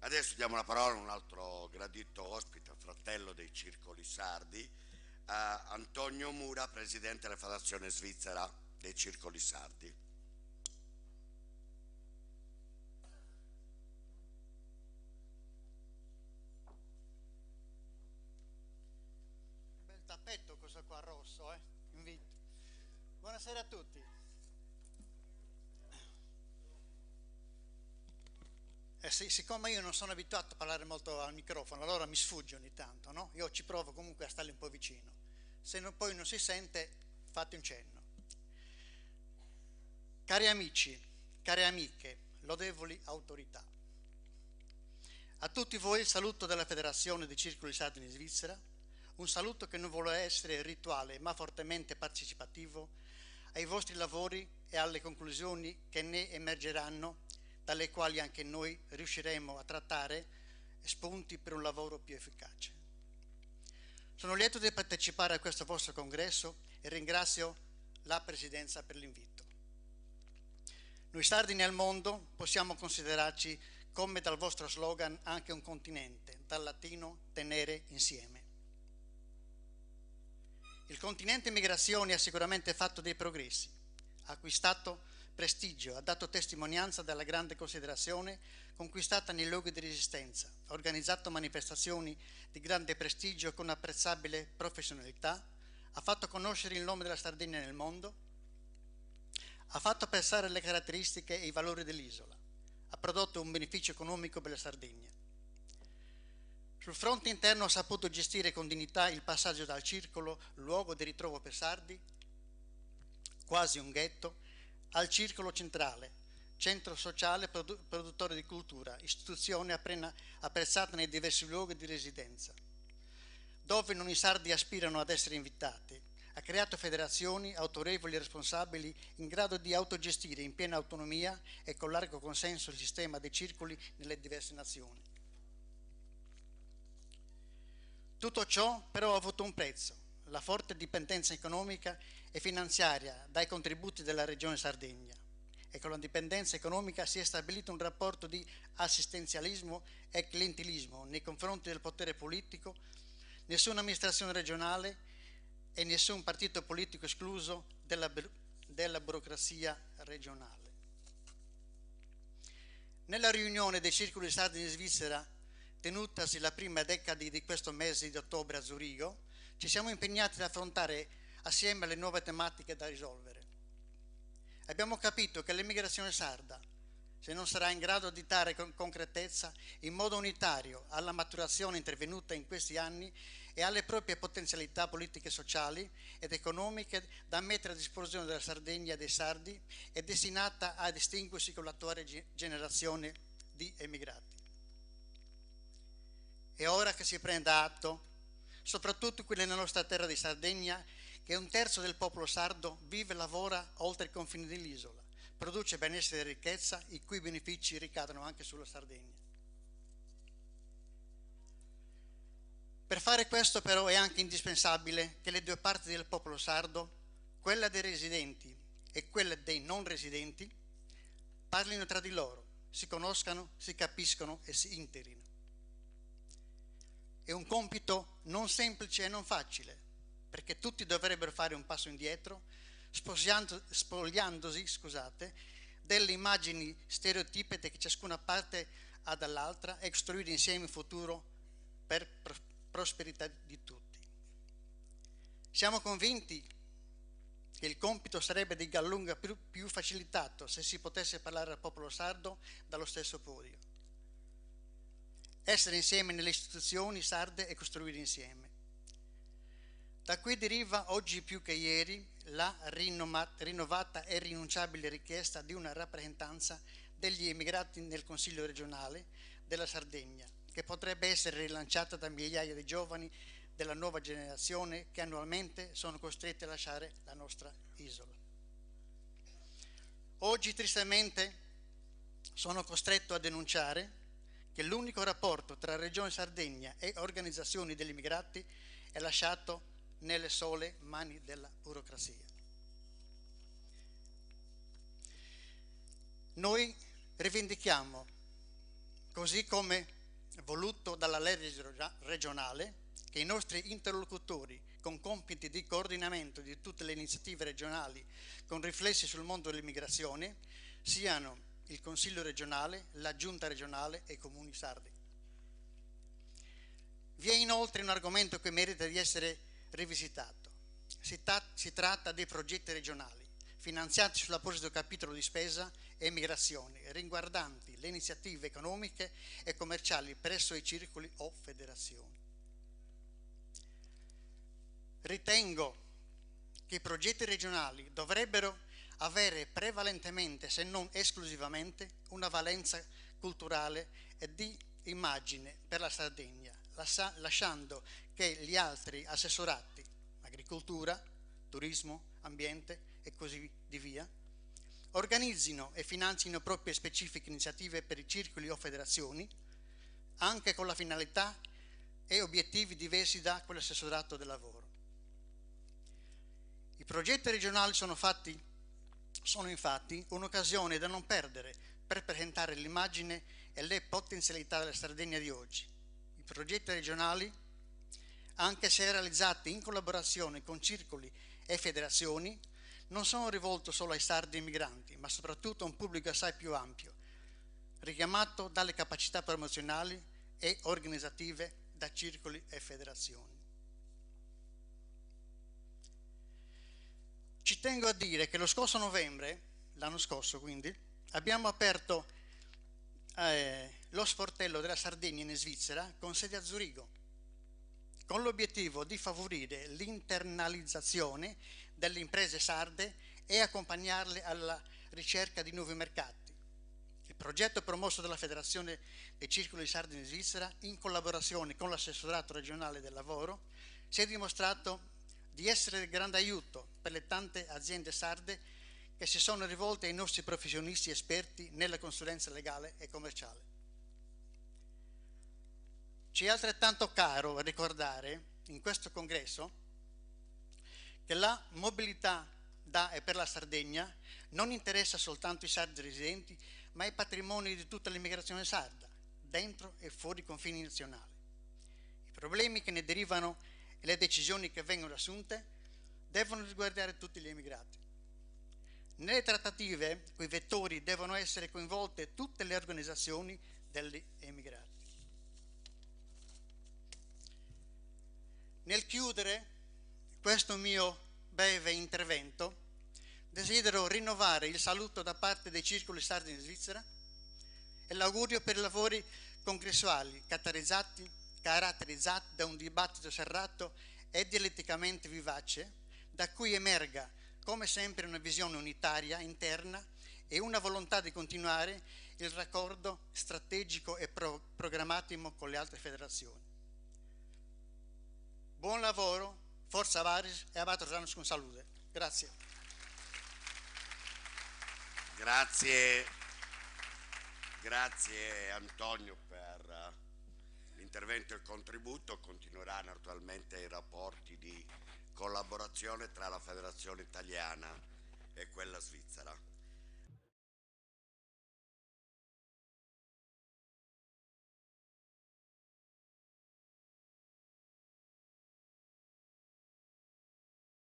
Adesso diamo la parola a un altro gradito ospite, fratello dei circoli sardi, a Antonio Mura, presidente della Federazione Svizzera dei Circoli Sardi. Bel tappeto questo qua rosso, invito. Buonasera a tutti. Sì, siccome io non sono abituato a parlare molto al microfono, allora mi sfugge ogni tanto, no? Io ci provo comunque a starle un po' vicino. Se poi non si sente, fate un cenno. Cari amici, care amiche, lodevoli autorità. A tutti voi il saluto della Federazione dei Circoli Sardi in Svizzera, un saluto che non vuole essere rituale ma fortemente partecipativo ai vostri lavori e alle conclusioni che ne emergeranno, dalle quali anche noi riusciremo a trattare spunti per un lavoro più efficace. Sono lieto di partecipare a questo vostro congresso e ringrazio la Presidenza per l'invito. Noi sardi nel mondo possiamo considerarci, come dal vostro slogan, anche un continente, dal latino tenere insieme. Il continente migrazioni ha sicuramente fatto dei progressi, ha acquistato prestigio, ha dato testimonianza della grande considerazione conquistata nei luoghi di resistenza, ha organizzato manifestazioni di grande prestigio con apprezzabile professionalità, ha fatto conoscere il nome della Sardegna nel mondo, ha fatto apprezzare le caratteristiche e i valori dell'isola, ha prodotto un beneficio economico per la Sardegna. Sul fronte interno ha saputo gestire con dignità il passaggio dal circolo, luogo di ritrovo per sardi, quasi un ghetto, al circolo centrale, centro sociale produttore di cultura, istituzione appena apprezzata nei diversi luoghi di residenza, dove non i sardi aspirano ad essere invitati. Ha creato federazioni, autorevoli e responsabili in grado di autogestire in piena autonomia e con largo consenso il sistema dei circoli nelle diverse nazioni. Tutto ciò però ha avuto un prezzo, la forte dipendenza economica e finanziaria dai contributi della Regione Sardegna, e con la dipendenza economica si è stabilito un rapporto di assistenzialismo e clientelismo nei confronti del potere politico, nessuna amministrazione regionale e nessun partito politico escluso della burocrazia regionale. Nella riunione dei circoli sardi in Svizzera, tenutasi la prima decade di questo mese di ottobre a Zurigo, ci siamo impegnati ad affrontare assieme le nuove tematiche da risolvere. Abbiamo capito che l'emigrazione sarda, se non sarà in grado di dare con concretezza in modo unitario alla maturazione intervenuta in questi anni e alle proprie potenzialità politiche, sociali ed economiche da mettere a disposizione della Sardegna e dei sardi, è destinata a distinguersi con l'attuale generazione di emigrati. È ora che si prenda atto, soprattutto qui nella nostra terra di Sardegna, che un terzo del popolo sardo vive e lavora oltre i confini dell'isola, produce benessere e ricchezza, i cui benefici ricadono anche sulla Sardegna. Per fare questo però è anche indispensabile che le due parti del popolo sardo, quella dei residenti e quella dei non residenti, parlino tra di loro, si conoscano, si capiscono e si integrino. È un compito non semplice e non facile, perché tutti dovrebbero fare un passo indietro, spogliandosi delle immagini stereotipete che ciascuna parte ha dall'altra e costruire insieme un futuro per prosperità di tutti. Siamo convinti che il compito sarebbe di gran lunga più facilitato se si potesse parlare al popolo sardo dallo stesso podio. Essere insieme nelle istituzioni sarde e costruire insieme. Da qui deriva oggi più che ieri la rinnovata e rinunciabile richiesta di una rappresentanza degli emigrati nel Consiglio regionale della Sardegna, che potrebbe essere rilanciata da migliaia di giovani della nuova generazione che annualmente sono costretti a lasciare la nostra isola. Oggi tristemente sono costretto a denunciare che l'unico rapporto tra Regione Sardegna e organizzazioni degli immigrati è lasciato nelle sole mani della burocrazia. Noi rivendichiamo, così come voluto dalla legge regionale, che i nostri interlocutori, con compiti di coordinamento di tutte le iniziative regionali con riflessi sul mondo dell'immigrazione, siano il Consiglio regionale, la Giunta regionale e i comuni sardi. Vi è inoltre un argomento che merita di essere rivisitato. Si tratta dei progetti regionali, finanziati sull'apposito capitolo di spesa e migrazione, riguardanti le iniziative economiche e commerciali presso i circoli o federazioni. Ritengo che i progetti regionali dovrebbero avere prevalentemente, se non esclusivamente, una valenza culturale e di immagine per la Sardegna, lasciando che gli altri assessorati, agricoltura, turismo, ambiente e così di via, organizzino e finanzino proprie specifiche iniziative per i circoli o federazioni, anche con la finalità e obiettivi diversi da quell'assessorato del lavoro. I progetti regionali sono infatti un'occasione da non perdere per presentare l'immagine e le potenzialità della Sardegna di oggi. I progetti regionali, anche se realizzati in collaborazione con circoli e federazioni, non sono rivolti solo ai sardi immigranti, ma soprattutto a un pubblico assai più ampio, richiamato dalle capacità promozionali e organizzative da circoli e federazioni. Ci tengo a dire che lo scorso novembre, l'anno scorso quindi, abbiamo aperto lo sportello della Sardegna in Svizzera con sede a Zurigo, con l'obiettivo di favorire l'internalizzazione delle imprese sarde e accompagnarle alla ricerca di nuovi mercati. Il progetto promosso dalla Federazione dei Circoli Sardi in Svizzera, in collaborazione con l'assessorato regionale del lavoro, si è dimostrato di essere di grande aiuto per le tante aziende sarde che si sono rivolte ai nostri professionisti esperti nella consulenza legale e commerciale. Ci è altrettanto caro ricordare in questo congresso che la mobilità da e per la Sardegna non interessa soltanto i sardi residenti, ma i patrimoni di tutta l'immigrazione sarda, dentro e fuori i confini nazionali. I problemi che ne derivano e le decisioni che vengono assunte devono riguardare tutti gli emigrati. Nelle trattative, quei vettori devono essere coinvolte tutte le organizzazioni degli emigrati. Nel chiudere questo mio breve intervento, desidero rinnovare il saluto da parte dei circoli sardi in Svizzera e l'augurio per i lavori congressuali caratterizzati da un dibattito serrato e dialetticamente vivace, da cui emerga, come sempre, una visione unitaria interna e una volontà di continuare il raccordo strategico e programmatico con le altre federazioni. Buon lavoro, forza Varis e abato Janus con salute. Grazie. Grazie Antonio per l'intervento e il contributo. Continuerà naturalmente i rapporti di collaborazione tra la Federazione Italiana e quella svizzera.